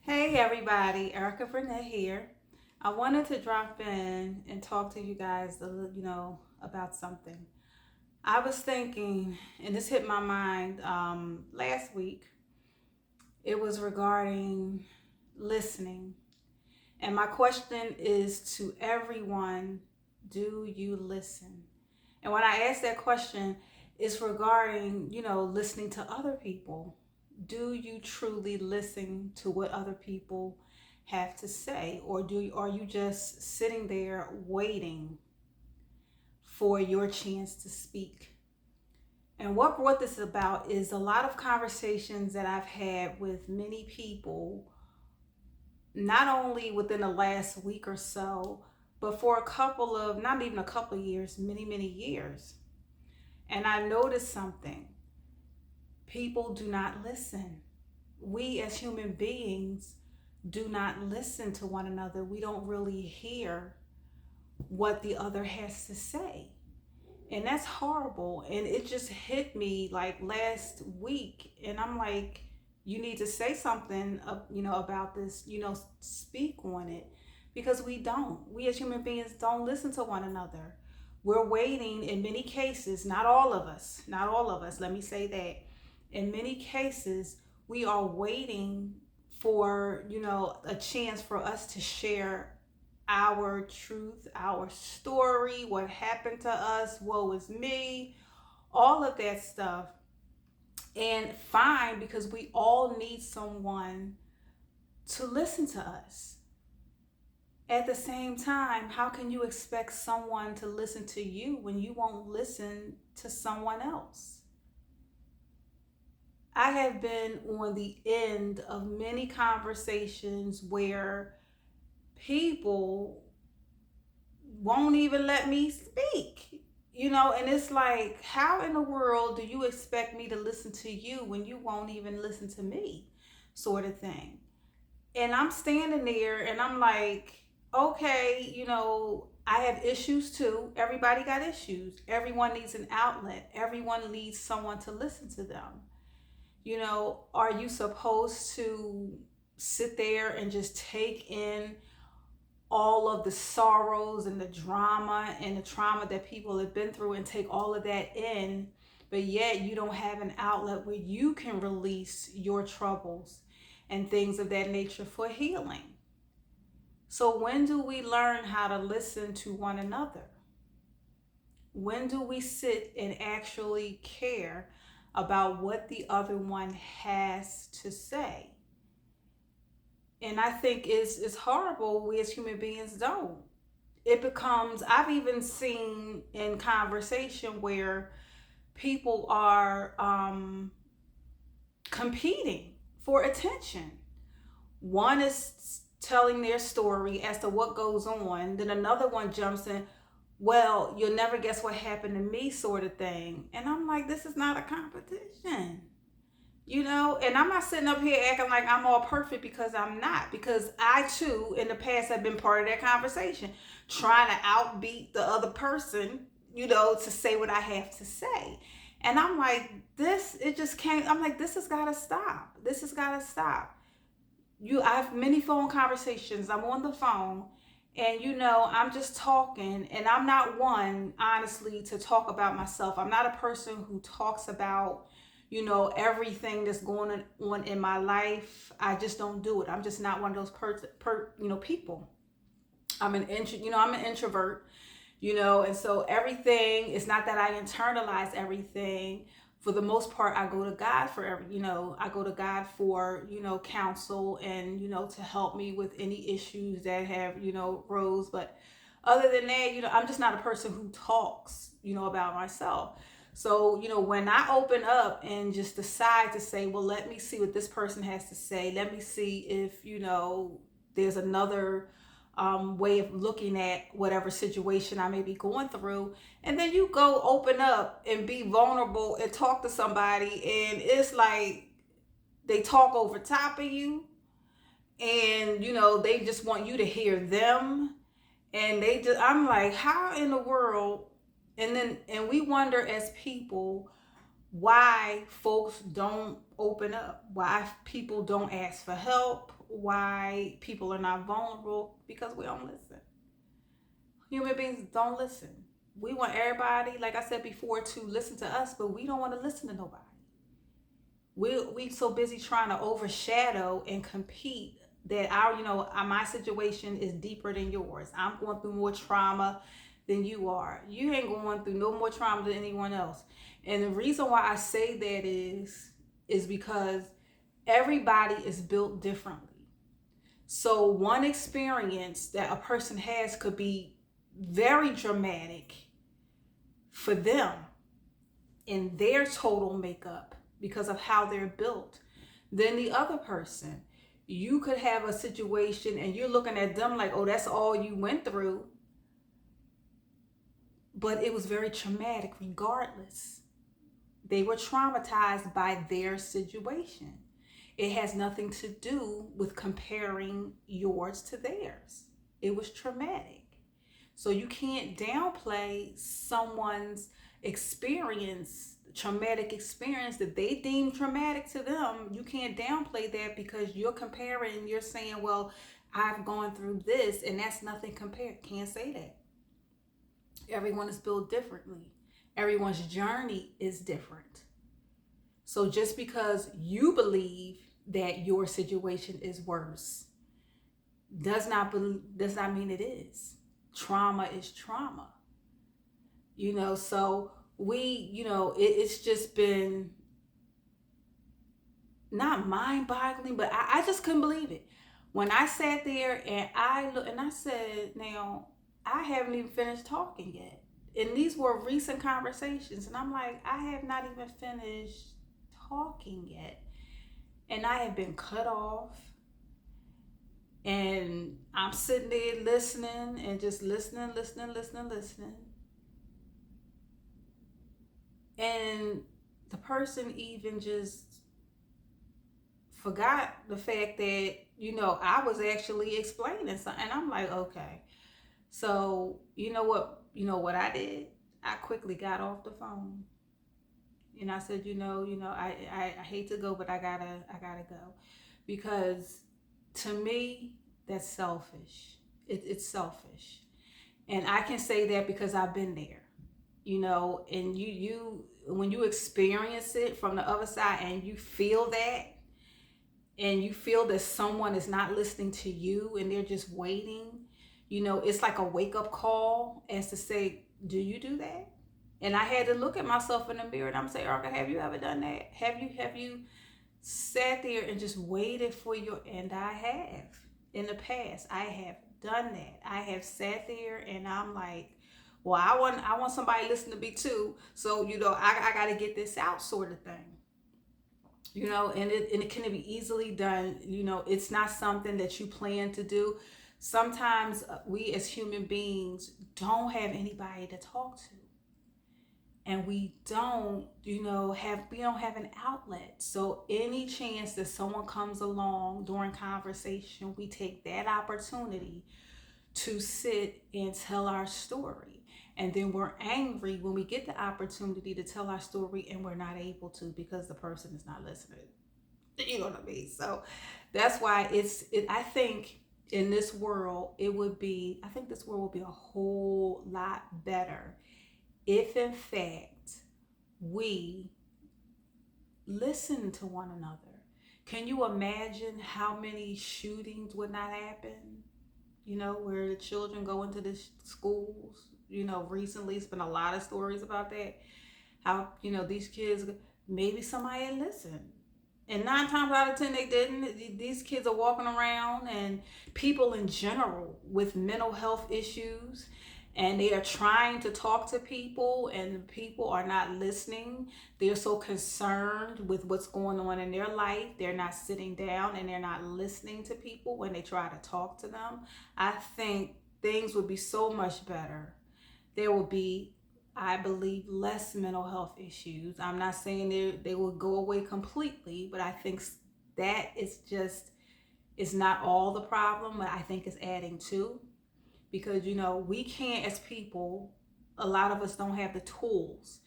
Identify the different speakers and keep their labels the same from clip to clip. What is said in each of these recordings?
Speaker 1: Hey everybody, Erika here. I wanted to drop in and talk to you guys about something. I was thinking, and this hit my mind last week. It was regarding listening. And my question is to everyone, do you listen? And when I ask that question, it's regarding, listening to other people. Do you truly listen to what other people have to say, or are you just sitting there waiting for your chance to speak? And what brought this about is a lot of conversations that I've had with many people, not only within the last week or so, but for a couple of, not even a couple of years, many years. And I noticed something. People do not listen. We as human beings do not listen to one another. We don't really hear what the other has to say. And that's horrible. And it just hit me like last week. And I'm like, you need to say something, about this, speak on it. Because we don't. We as human beings don't listen to one another. We're waiting in many cases, not all of us, let me say that. In many cases, we are waiting for, a chance for us to share our truth, our story, what happened to us, woe is me, all of that stuff. And fine, because we all need someone to listen to us. At the same time, how can you expect someone to listen to you when you won't listen to someone else? I have been on the end of many conversations where people won't even let me speak. And it's like, how in the world do you expect me to listen to you when you won't even listen to me, sort of thing. And I'm standing there and I'm like, okay, I have issues too. Everybody got issues. Everyone needs an outlet. Everyone needs someone to listen to them. Are you supposed to sit there and just take in all of the sorrows and the drama and the trauma that people have been through and take all of that in, but yet you don't have an outlet where you can release your troubles and things of that nature for healing? So when do we learn how to listen to one another? When do we sit and actually care about what the other one has to say? And I think it's horrible we as human beings don't. It becomes, I've even seen in conversation where people are competing for attention. One is telling their story as to what goes on, then another one jumps in, well, you'll never guess what happened to me, sort of thing. And I'm like, this is not a competition. And I'm not sitting up here acting like I'm all perfect, because I'm not. Because I too, in the past, have been part of that conversation, trying to outbeat the other person, to say what I have to say. And I'm like, it just can't, I'm like, this has got to stop. This has got to stop. I have many phone conversations. I'm on the phone and, I'm just talking, and I'm not one, honestly, to talk about myself. I'm not a person who talks about, everything that's going on in my life. I just don't do it. I'm just not one of those people. I'm an introvert, and so everything, it's not that I internalize everything. For the most part, I go to God for I go to God for, counsel and, to help me with any issues that have, rose. But other than that, I'm just not a person who talks, about myself. So, when I open up and just decide to say, well, let me see what this person has to say. Let me see if, there's another way of looking at whatever situation I may be going through. And then you go open up and be vulnerable and talk to somebody, and it's like they talk over top of you, and they just want you to hear them. And I'm like, how in the world? And we wonder as people, why folks don't open up, why people don't ask for help, why people are not vulnerable, because we don't listen. Human beings don't listen. We want everybody, like I said before, to listen to us, but we don't want to listen to nobody. We so busy trying to overshadow and compete that my situation is deeper than yours. I'm going through more trauma than you are. You ain't going through no more trauma than anyone else. And the reason why I say that is because everybody is built differently. So one experience that a person has could be very dramatic for them in their total makeup because of how they're built. Then the other person, you could have a situation and you're looking at them like, oh, that's all you went through. But it was very traumatic regardless. They were traumatized by their situation. It has nothing to do with comparing yours to theirs. It was traumatic. So you can't downplay someone's experience, traumatic experience that they deem traumatic to them. You can't downplay that because you're comparing, you're saying, well, I've gone through this and that's nothing compared. Can't say that. Everyone is built differently. Everyone's journey is different. So just because you believe that your situation is worse does not mean it is. Trauma is trauma. So it's just been not mind-boggling, but I just couldn't believe it. When I sat there and I looked and I said, now, I haven't even finished talking yet. And these were recent conversations. And I'm like, I have not even finished talking yet. And I have been cut off. And I'm sitting there listening and just listening. And the person even just forgot the fact that, I was actually explaining something. And I'm like, okay. So, what I did? I quickly got off the phone. And I said, I hate to go, but I gotta go. Because to me, that's selfish. It's selfish. And I can say that because I've been there. And you when you experience it from the other side and you feel that, and you feel that someone is not listening to you and they're just waiting, it's like a wake-up call as to say, do you do that? And I had to look at myself in the mirror and I'm saying, Erika, have you ever done that? Have you sat there and just waited for your, and I have. In the past, I have done that. I have sat there and I'm like, well, I want somebody to listen to me too. So, I got to get this out, sort of thing. And it can be easily done. It's not something that you plan to do. Sometimes we as human beings don't have anybody to talk to. And we don't have an outlet. So any chance that someone comes along during conversation, we take that opportunity to sit and tell our story. And then we're angry when we get the opportunity to tell our story and we're not able to because the person is not listening. You know what I mean? So that's why I think in this world, I think this world would be a whole lot better if in fact we listen to one another. Can you imagine how many shootings would not happen? Where the children go into the schools. Recently it's been a lot of stories about that. How, these kids, maybe somebody had listened. And 9 times out of 10, they didn't. These kids are walking around, and people in general with mental health issues, and they are trying to talk to people, and people are not listening. They're so concerned with what's going on in their life. They're not sitting down and they're not listening to people when they try to talk to them. I think things would be so much better. There will be, I believe, less mental health issues. I'm not saying they will go away completely, but I think that is not all the problem, but I think it's adding to. Because, we can't, as people, a lot of us don't have the tools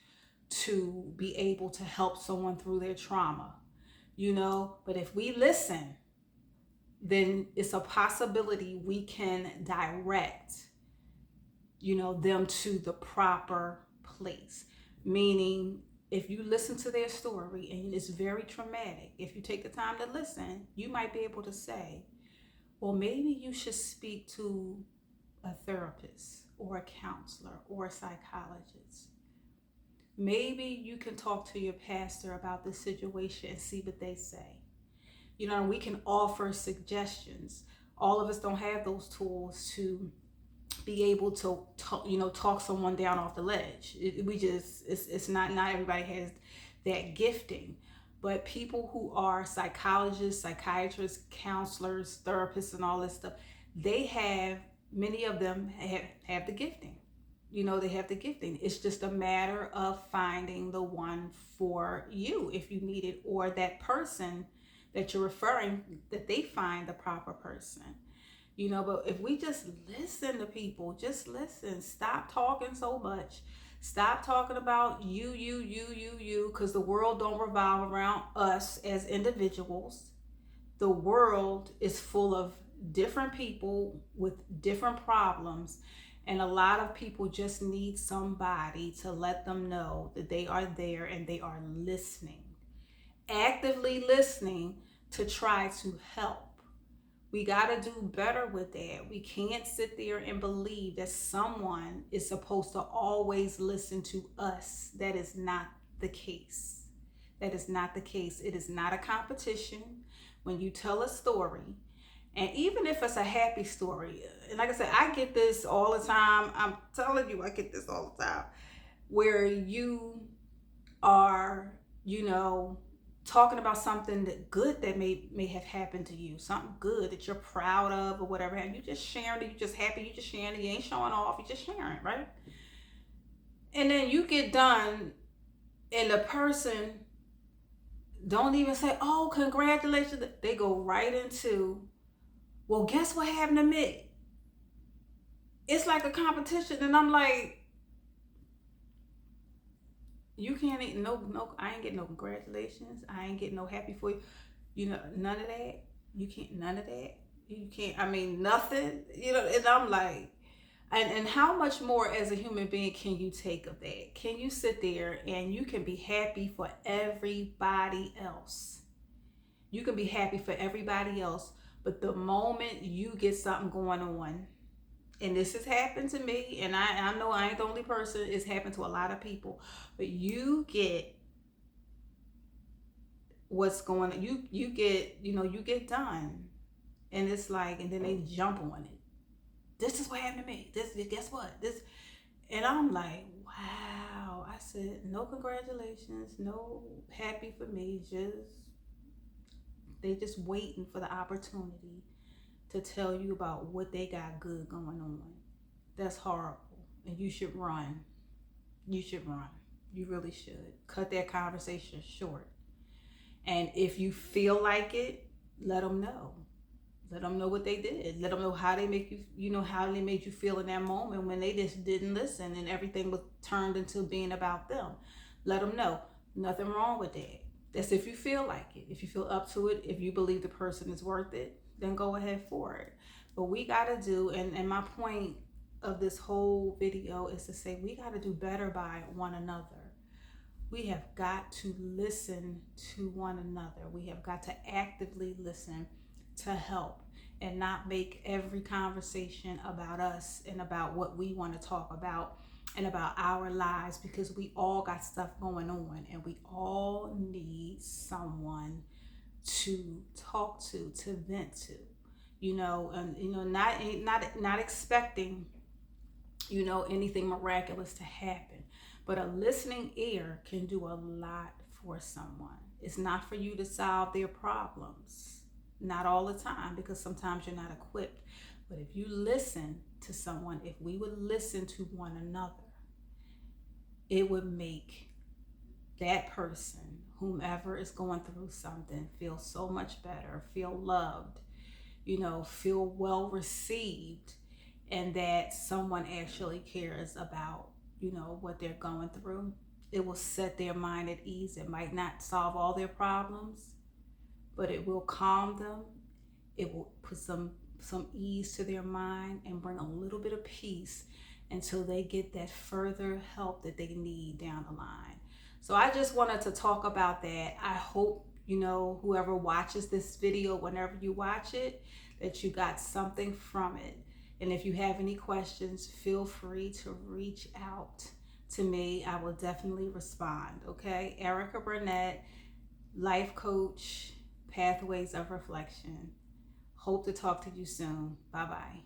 Speaker 1: to be able to help someone through their trauma, but if we listen, then it's a possibility we can direct, them to the proper place. Meaning, if you listen to their story and it's very traumatic, if you take the time to listen, you might be able to say, well, maybe you should speak to a therapist or a counselor or a psychologist. Maybe you can talk to your pastor about this situation and see what they say. We can offer suggestions. All of us don't have those tools to be able to talk someone down off the ledge. It's not everybody has that gifting. But people who are psychologists, psychiatrists, counselors, therapists, and all this stuff, many of them have the gifting. They have the gifting. It's just a matter of finding the one for you if you need it, or that person that you're referring, that they find the proper person. But if we just listen to people, just listen, stop talking so much. Stop talking about you, because the world don't revolve around us as individuals. The world is full of different people with different problems. And a lot of people just need somebody to let them know that they are there and they are listening, actively listening to try to help. We got to do better with that. We can't sit there and believe that someone is supposed to always listen to us. That is not the case. That is not the case. It is not a competition. When you tell a story, and even if it's a happy story, and like I said, I get this all the time. I'm telling you, I get this all the time, where you are, talking about something good that may have happened to you, something good that you're proud of or whatever, and you just sharing it, you just happy, you just sharing it, you ain't showing off, you just sharing it, right? And then you get done and the person don't even say, oh, congratulations. They go right into, well, guess what happened to me? It's like a competition. And I'm like, you can't eat no, I ain't getting no congratulations. I ain't getting no happy for you. None of that. You can't, none of that. You can't, nothing, and I'm like, and how much more as a human being can you take of that? Can you sit there and you can be happy for everybody else? You can be happy for everybody else, but the moment you get something going on, and this has happened to me, and I know I ain't the only person, it's happened to a lot of people, but you get what's going on, you get, you get done, and it's like, and then they jump on it. This is what happened to me. This, guess what? This, and I'm like, wow. I said, no congratulations, no happy for me. They just waiting for the opportunity to tell you about what they got good going on. That's horrible. And you should run. You should run. You really should. Cut that conversation short. And if you feel like it, let them know. Let them know what they did. Let them know how they make you, how they made you feel in that moment when they just didn't listen and everything was turned into being about them. Let them know. Nothing wrong with that. That's if you feel like it. If you feel up to it, if you believe the person is worth it, then go ahead for it. But we got to do, and my point of this whole video is to say we got to do better by one another. We have got to listen to one another. We have got to actively listen to help and not make every conversation about us and about what we want to talk about and about our lives, because we all got stuff going on and we all need someone to talk to vent to, and not expecting, anything miraculous to happen, but a listening ear can do a lot for someone. It's not for you to solve their problems, not all the time, because sometimes you're not equipped. But if you listen to someone, if we would listen to one another, it would make that person, whomever is going through something, feel so much better, feel loved, feel well received, and that someone actually cares about, what they're going through. it will set their mind at ease. It might not solve all their problems, but it will calm them. It will put some ease to their mind and bring a little bit of peace until they get that further help that they need down the line. So I just wanted to talk about that. I hope, whoever watches this video, whenever you watch it, that you got something from it. And if you have any questions, feel free to reach out to me. I will definitely respond. Okay. Erika Burnett, life coach, Pathways of Reflection. Hope to talk to you soon. Bye bye.